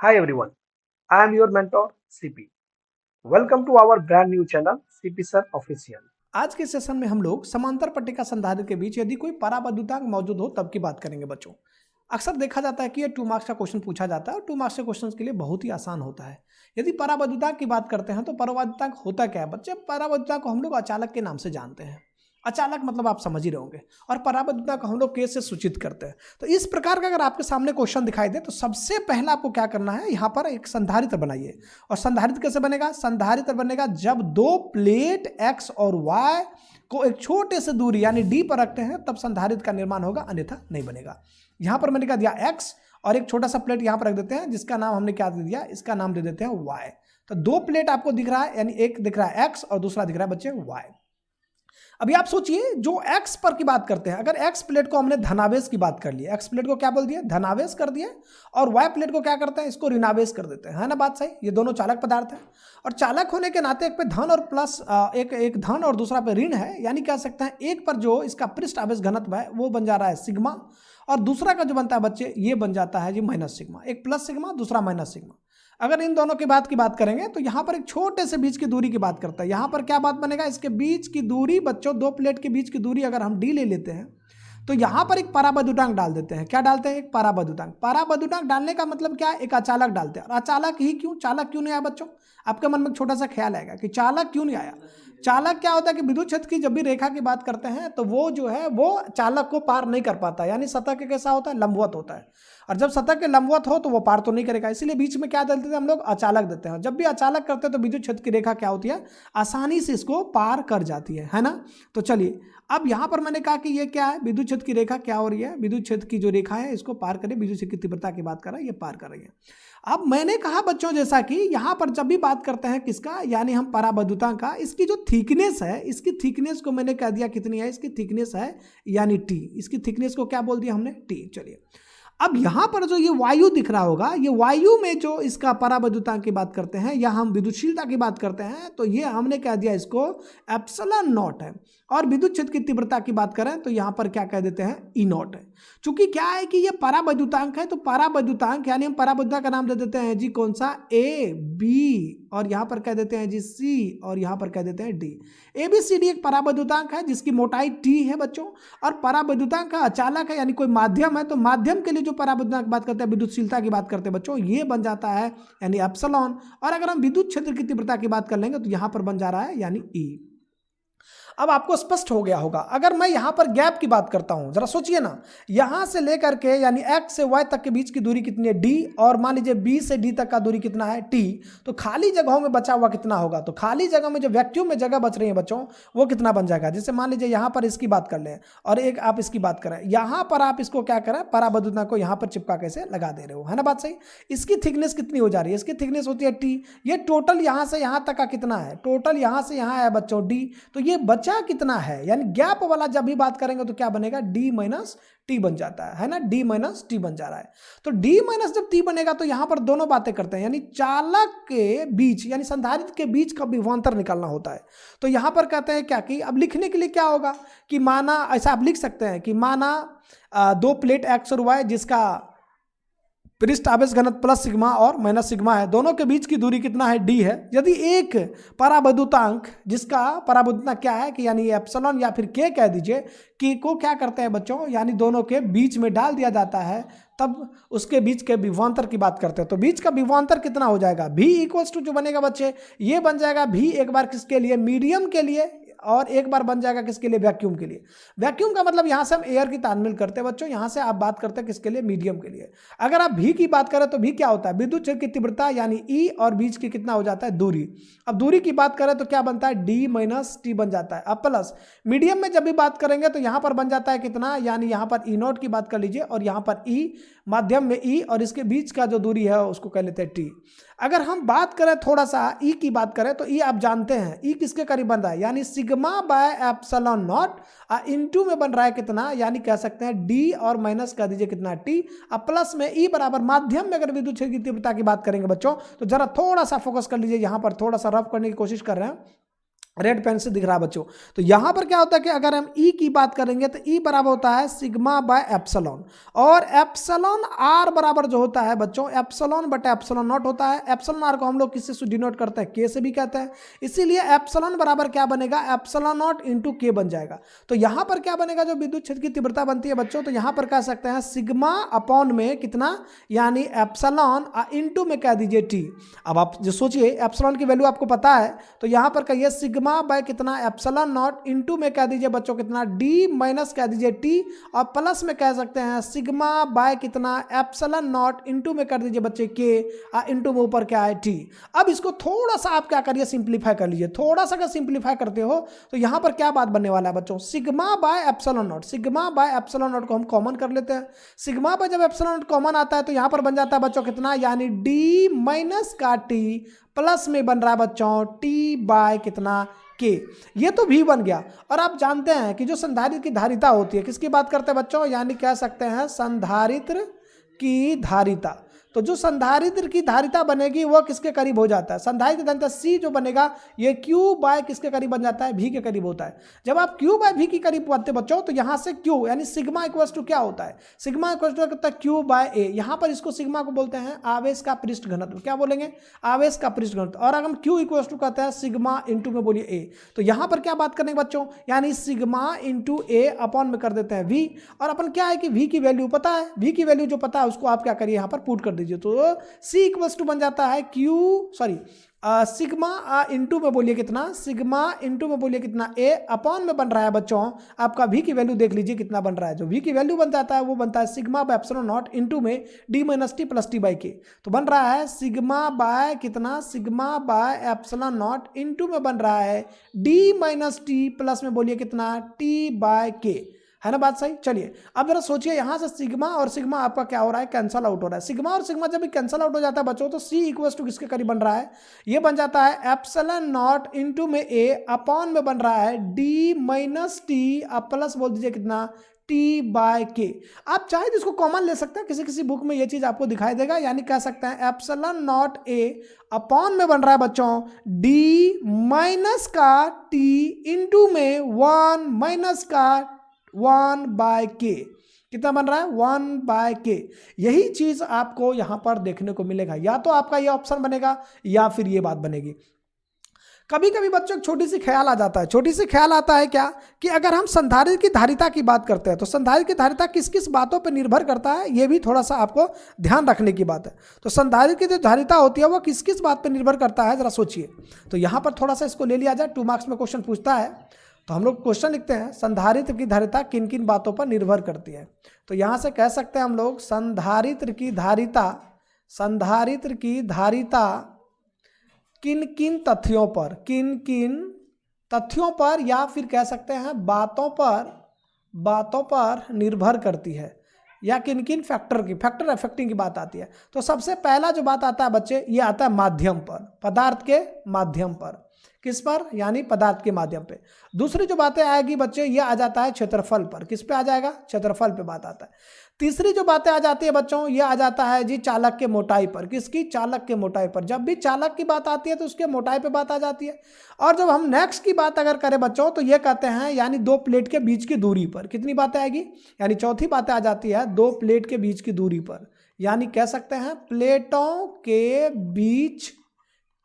Hi everyone, I am your mentor CP. Welcome to our brand new channel CP Sir Official. आज के session में हम लोग समांतर पट्टिका संधारित्र के बीच यदि कोई पराबद्युतांक मौजूद हो तब की बात करेंगे बच्चों। अक्सर देखा जाता है कि ये 2 मार्क्स का क्वेश्चन पूछा जाता है और 2 मार्क्स के क्वेश्चन के लिए बहुत ही आसान होता है। यदि पराबद्युतांक की बात करते हैं तो पराबद्युतांक होता क्या है बच्चे? पराबद्युतांक को हम लोग अचालक के नाम से जानते हैं। अचालक मतलब आप समझ ही रहे होंगे, और पराबद्युतांक को हम लोग के से सूचित करते हैं। तो इस प्रकार का अगर आपके सामने क्वेश्चन दिखाई दे तो सबसे पहला आपको क्या करना है, यहाँ पर एक संधारित्र बनाइए। और संधारित्र कैसे बनेगा? संधारित्र बनेगा जब दो प्लेट एक्स और वाई को एक छोटे से दूरी यानी डी पर रखते हैं तब संधारित्र का निर्माण होगा, अन्यथा नहीं बनेगा। यहां पर मैंने क्या दिया, एक्स, और एक छोटा सा प्लेट यहां पर रख देते हैं जिसका नाम हमने क्या दे दिया, इसका नाम दे देते हैं वाई। तो दो प्लेट आपको दिख रहा है, यानी एक दिख रहा है एक्स और दूसरा दिख रहा है बच्चे वाई। अभी आप सोचिए, जो x पर की बात करते हैं, अगर x प्लेट को हमने धनावेश की बात कर ली, x प्लेट को क्या बोल दिया, धनावेश कर दिया, और y प्लेट को क्या करते हैं, इसको ऋणावेश कर देते हैं, है ना बात सही? ये दोनों चालक पदार्थ है, और चालक होने के नाते एक पे धन और प्लस, एक धन और दूसरा पे ऋण है, यानी कह सकते हैं एक पर जो इसका पृष्ठ आवेश घनत्व है वो बन जा रहा है सिग्मा, और दूसरा का जो बनता है बच्चे ये बन जाता है जी माइनस सिग्मा। एक प्लस सिग्मा, दूसरा माइनस सिग्मा। अगर इन दोनों की बात करेंगे तो यहाँ पर एक छोटे से बीच की दूरी की बात करता है। यहाँ पर क्या बात बनेगा, इसके बीच की दूरी बच्चों, दो प्लेट के बीच की दूरी अगर हम डी ले लेते हैं तो यहाँ पर एक पराबद्युतांक डाल देते हैं। क्या डालते हैं? एक पराबद्युतांक। पराबद्युतांक डालने का मतलब क्या है, एक अचालक डालते हैं। और अचालक ही क्यों, चालक क्यों नहीं आया बच्चों? आपके मन में छोटा सा ख्याल आएगा कि चालक क्यों नहीं आया। चालक क्या होता है कि विद्युत क्षेत्र की जब भी रेखा की बात करते हैं तो वो जो है वो चालक को पार नहीं कर पाता, यानी सतह के कैसा होता है, लंबवत होता है, और जब सतह के लंबवत हो तो वो पार तो नहीं करेगा, इसीलिए बीच में क्या देते थे हम लोग, अचालक देते हैं। जब भी अचालक करते हैं तो विद्युत क्षेत्र की रेखा क्या होती है, आसानी से इसको पार कर जाती है ना। तो चलिए, अब यहां पर मैंने कहा कि ये क्या है, विद्युत क्षेत्र की रेखा क्या हो रही है, विद्युत क्षेत्र की जो रेखा है इसको पार करें, विद्युत क्षेत्र की तीव्रता की बात कर रहा है, ये पार कर रही है। अब मैंने कहा बच्चों, जैसा कि यहां पर जब भी बात करते हैं किसका, यानी हम पराबद्युतांक का, इसकी जो थिकनेस है, इसकी थिकनेस को मैंने कह दिया कितनी है, इसकी थिकनेस है यानी टी। इसकी थिकनेस को क्या बोल दिया हमने, टी। चलिए, अब यहां पर जो ये वायु दिख रहा होगा, ये वायु में जो इसका पराबद्युतांक की बात करते हैं या हम विद्युतशीलता की बात करते हैं तो ये हमने कह दिया इसको एप्सिलॉन नॉट है। और विद्युत क्षेत्र की तीव्रता की बात करें तो यहां पर क्या कह देते हैं, ई नॉट है। चूंकि क्या है कि ये पराबद्युतांक है तो पराबद्युतांक यानी हम पराबद्युतांक का नाम दे देते हैं जी कौन सा, ए बी, और यहां पर कह देते हैं जी सी, और यहां पर कह देते हैं D. A B C D एक पराबद्युतांक है जिसकी मोटाई टी है बच्चों, और पराबद्युतांक का अचालक है यानी कोई माध्यम है, तो माध्यम के लिए जो पराबद्युतांक की बात करते हैं, विद्युतशीलता की बात करते हैं बच्चों, ये बन जाता है यानी एप्सिलॉन। और अगर हम विद्युत क्षेत्र की तीव्रता की बात कर लेंगे तो यहां पर बन जा रहा है यानी ई। अब आपको स्पष्ट हो गया होगा। अगर मैं यहां पर गैप की बात करता हूं, जरा सोचिए ना, यहां से लेकर के यानी x से y तक के बीच की दूरी कितनी है, d, और मान लीजिए b से d तक का दूरी कितना है, t। तो खाली जगहों में बचा हुआ कितना होगा, तो खाली जगह में जो वैक्यूम में जगह बच रही है बच्चों वो कितना बन जाएगा। जैसे मान लीजिए यहां पर इसकी बात कर लें और एक आप इसकी बात करें, यहां पर आप इसको क्या करें, पराबद्युतांक को यहां पर चिपका कैसे लगा दे रहे हो, है ना बात सही। इसकी थिकनेस कितनी हो जा रही है, इसकी थिकनेस होती है टी। ये टोटल यहां से यहां तक का कितना है, टोटल यहां से यहां है बच्चों डी। तो ये बचा कितना है, यानी गैप वाला जब भी बात करेंगे तो क्या बनेगा, डी माइनस टी बन जाता है ना, डी माइनस टी बन जा रहा है। तो डी माइनस जब टी बनेगा तो यहां पर दोनों बातें करते हैं, यानी चालक के बीच यानी संधारित्र के बीच का विभवांतर निकालना होता है। तो यहां पर कहते हैं क्या कि अब लिखने के लिए क्या होगा कि माना, ऐसा आप लिख सकते हैं कि माना दो प्लेट एक्स और वाई जिसका पृष्ठ आवेश घनत्व प्लस सिग्मा और माइनस सिग्मा है, दोनों के बीच की दूरी कितना है, डी है। यदि एक पराबद्युतांक जिसका पराबद्युतांक क्या है कि यानी एप्सिलॉन या फिर के कह दीजिए, कि को क्या करते हैं बच्चों, यानी दोनों के बीच में डाल दिया जाता है, तब उसके बीच के विभवांतर की बात करते हैं। तो बीच का विभवांतर कितना हो जाएगा, भी इक्वल्स टू जो बनेगा बच्चे, ये बन जाएगा भी एक बार किसके लिए, मीडियम के लिए, और एक बार बन जाएगा किसके लिए, वैक्यूम के लिए। वैक्यूम का मतलब यहां से हम एयर की तालमेल करते हैं बच्चों, यहां से आप बात करते हैं किसके लिए, मीडियम के लिए। अगर आप भी की बात करें तो भी क्या होता है, विद्युत क्षेत्र की तीव्रता यानी ई, और बीच की कितना हो जाता है, दूरी। अब दूरी की बात करें तो क्या बनता है, डी माइनस टी बन जाता है। अब प्लस मीडियम में जब भी बात करेंगे तो यहां पर बन जाता है कितना, यानी यहां पर ई नॉट की बात कर लीजिए, और यहां पर ई, माध्यम में ई, और इसके बीच का जो दूरी है उसको कह लेते हैं टी। अगर हम बात करें थोड़ा सा ई की बात करें तो ई आप जानते हैं ई किसके करीब बन रहा है, यानी sigma by epsilon not, into में बन रहा है कितना, यानी कह सकते हैं डी और माइनस कर दीजिए कितना, टी। अब प्लस में ई बराबर माध्यम में अगर विद्युत क्षेत्र की तीव्रता की बात करेंगे बच्चों तो जरा थोड़ा सा फोकस कर लीजिए, यहां पर थोड़ा सा रफ करने की कोशिश कर रहे हैं। रेड पेन से दिख रहा है बच्चों। तो यहां पर क्या होता है कि अगर हम ई की बात करेंगे तो ई बराबर होता है सिग्मा बाय एप्सिलॉन, और एप्सिलॉन आर बराबर जो होता है बच्चों एप्सिलॉन बटा एप्सिलॉन नॉट होता है। एप्सिलॉन आर को हम लोग किससे डिनोट करते हैं, के से भी कहते हैं, इसीलिए एप्सिलॉन बराबर क्या बनेगा, एप्सिलॉन नॉट इंटू के बन जाएगा। तो यहां पर क्या बनेगा, जो विद्युत क्षेत्र की तीव्रता बनती है बच्चों, तो यहां पर कह सकते हैं सिग्मा अपॉन में कितना, यानी एप्सिलॉन इंटू में कह दीजिए टी। अब आप जो सोचिए एप्सिलॉन की वैल्यू आपको पता है, तो यहां पर कहिए सिग्मा बाय कितना एप्सिलॉन नॉट इंटू में कह दीजिए बच्चों कितना डी माइनस कह दीजिए टी, और प्लस में कह सकते हैं सिग्मा बाय कितना एप्सिलॉन नॉट इंटू में कर दीजिए बच्चे के, इंटू में ऊपर क्या है टी। अब इसको थोड़ा सा आप क्या करिए सिंप्लीफाई कर लीजिए, थोड़ा सा अगर सिंप्लीफाई करते हो तो यहां पर क्या बात बनने वाला है बच्चों, sigma by epsilon not, sigma by epsilon not को हम कॉमन कर लेते हैं। सिग्मा बाय जब एप्सिलॉन नॉट कॉमन आता है तो यहां पर बन जाता है बच्चों कितना, यानी डी माइनस का टी प्लस में बन रहा है बच्चों टी बाय कितना के। ये तो भी बन गया। और आप जानते हैं कि जो संधारित्र की धारिता होती है, किसकी बात करते हैं बच्चों, यानी कह सकते हैं संधारित्र की धारिता। तो जो संधारित्र की धारिता बनेगी वो किसके करीब हो जाता है, संधारित्र की धारिता सी जो बनेगा ये क्यू बाय किसके करीब बन जाता है, भी के करीब होता है। जब आप क्यू बाय भी के करीब बनते बच्चों तो यहां से क्यू यानी सिग्मा इक्वल्स टू क्या होता है, सिग्मा इक्वल्स टू होता है क्यू बाय ए। यहां पर इसको सिग्मा को बोलते हैं आवेश का पृष्ठ घनत्व, क्या बोलेंगे, आवेश का पृष्ठ घनत्व। और अगर हम क्यू इक्वल्स टू कहते हैं सिग्मा इंटू में बोलिए ए, तो यहां पर क्या बात करेंगे बच्चों, यानी सिग्मा इंटू ए अपॉन में कर देते हैं वी। और अपन क्या है कि वी की वैल्यू पता है, वी की वैल्यू जो पता है उसको आप क्या करिए यहां पर पुट कर दीजिए, तो सी इक्वल्स टू बन जाता है क्यू सिग्मा इंटू में बोलिए कितना, सिग्मा इंटू में बोलिए कितना ए अपॉन में बन रहा है बच्चों आपका वी की वैल्यू देख लीजिए कितना बन रहा है। जो वी की वैल्यू बन जाता है वो बनता है sigma by epsilon naught into में D minus T plus T by K. तो बन रहा है सिग्मा बाय कितना, sigma by epsilon naught into में बन रहा है डी माइनस टी प्लस में बोलिए कितना टी बाय के, है ना बात सही। चलिए अब जरा सोचिए यहां से सिग्मा और सिग्मा आपका क्या हो रहा है, कैंसल आउट हो रहा है। सिग्मा और सिग्मा जब भी कैंसल आउट हो जाता है बच्चों तो सी इक्वल्स टू किसके करीब बन रहा है, ये बन जाता है एप्सिलॉन नॉट इंटू में ए अपॉन में बन रहा है डी माइनस टी प्लस बोल दीजिए कितना टी बाय के। आप चाहे तो इसको कॉमन ले सकते हैं, किसी किसी बुक में ये चीज आपको दिखाई देगा, यानी कह सकते हैं एप्सिलॉन नॉट ए अपॉन में बन रहा है बच्चों डी माइनस का टी इंटू में वन माइनस का 1 बाय के, कितना बन रहा है 1 बाय के। यही चीज आपको यहां पर देखने को मिलेगा, या तो आपका ये ऑप्शन बनेगा या फिर ये बात बनेगी। कभी कभी बच्चों को छोटी सी ख्याल आ जाता है, छोटी सी ख्याल आता है क्या कि अगर हम संधारित्र की धारिता की बात करते हैं तो संधारित्र की धारिता किस किस बातों पर निर्भर करता है, ये भी थोड़ा सा आपको ध्यान रखने की बात है। तो संधारित्र की जो धारिता होती है वो किस किस बात पर निर्भर करता है जरा सोचिए। तो यहां पर थोड़ा सा इसको ले लिया जाए, 2 मार्क्स में क्वेश्चन पूछता है, तो हम लोग क्वेश्चन लिखते हैं संधारित्र की धारिता किन किन बातों पर निर्भर करती है। तो यहां से कह सकते हैं हम लोग संधारित्र की धारिता, संधारित्र की धारिता किन किन तथ्यों पर, किन किन तथ्यों पर या फिर कह सकते हैं बातों पर निर्भर करती है, या किन किन फैक्टर अफेक्टिंग की बात आती है। तो सबसे पहला जो बात आता है बच्चे ये आता है माध्यम पर, पदार्थ के माध्यम पर, किस पर, यानी पदार्थ के माध्यम पे। दूसरी जो बातें आएगी बच्चे ये आ जाता है क्षेत्रफल पर, किस पे आ जाएगा, क्षेत्रफल पे बात आता है। तीसरी जो बातें आ जाती है बच्चों ये आ जाता है जी चालक के मोटाई पर, किसकी, चालक के मोटाई पर। जब भी चालक की बात आती है तो उसके मोटाई पे बात आ जाती है। और जब हम नेक्स्ट की बात अगर करें बच्चों तो ये कहते हैं यानी 2 प्लेट के बीच की दूरी पर, कितनी बातें आएगी, यानी चौथी बातें आ जाती है 2 प्लेट के बीच की दूरी पर, यानी कह सकते हैं प्लेटों के बीच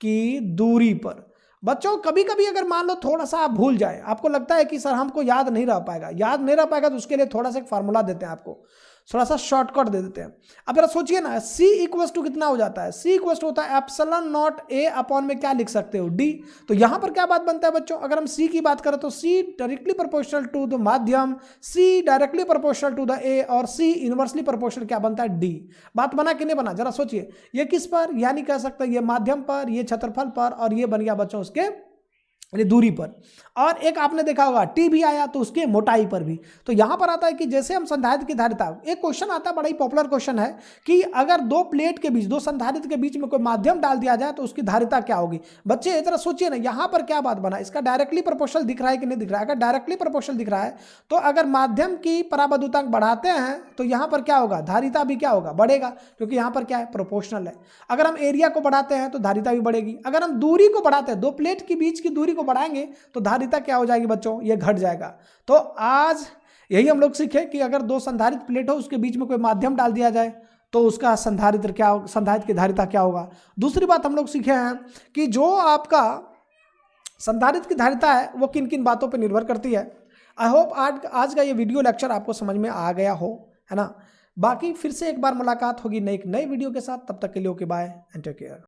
की दूरी पर। बच्चों कभी कभी अगर मान लो थोड़ा सा आप भूल जाए, आपको लगता है कि सर हमको याद नहीं रह पाएगा, तो उसके लिए थोड़ा सा एक फार्मूला देते हैं आपको, थोड़ा सा शॉर्टकट दे देते हैं। अब जरा सोचिए ना C इक्वल्स टू कितना हो जाता है, C इक्वल्स टू होता है एप्सिलॉन नॉट A अपॉन में क्या लिख सकते हो D। तो यहां पर क्या बात बनता है बच्चों, अगर हम C की बात करें तो C directly proportional to the माध्यम, C directly proportional to the A, और C इनवर्सली प्रोपोर्शनल क्या बनता है D। बात बना कि नहीं बना, जरा सोचिए। ये किस पर, यानी कह सकते हैं ये माध्यम पर, ये क्षेत्रफल पर, और ये बन गया बच्चों उसके दूरी पर। और एक आपने देखा होगा टी भी आया तो उसके मोटाई पर भी। तो यहां पर आता है कि जैसे हम संधारित्र की धारिता, एक क्वेश्चन आता है बड़ा ही पॉपुलर क्वेश्चन है कि अगर 2 प्लेट के बीच, 2 संधारित्र के बीच में कोई माध्यम डाल दिया जाए तो उसकी धारिता क्या होगी। बच्चे इतना सोचिए ना, यहां पर क्या बात बना, इसका डायरेक्टली प्रोपोर्शनल दिख रहा है कि नहीं दिख रहा है। अगर डायरेक्टली प्रोपोर्शनल दिख रहा है तो अगर माध्यम की पराबद्युतांक बढ़ाते हैं तो यहां पर क्या होगा, धारिता भी क्या होगा, बढ़ेगा, क्योंकि यहां पर क्या है, प्रोपोर्शनल है। अगर हम एरिया को बढ़ाते हैं तो धारिता भी बढ़ेगी। अगर हम दूरी को बढ़ाते हैं, 2 प्लेट के बीच की दूरी को को बढ़ाएंगे तो धारिता क्या हो जाएगी बच्चों, ये घट जाएगा। तो आज यही हम लोग सीखे कि अगर दो संधारित्र प्लेट हो उसके बीच में कोई माध्यम डाल दिया जाए तो उसका संधारित्र की धारिता क्या होगा। दूसरी बात हम लोग सीखे हैं कि जो आपका संधारित्र की धारिता है वो किन किन बातों पर निर्भर करती है। आई होप आज का ये वीडियो लेक्चर आपको समझ में आ गया हो, है ना। बाकी फिर से एक बार मुलाकात होगी नई वीडियो के साथ, तब तक के लिए okay bye and take care.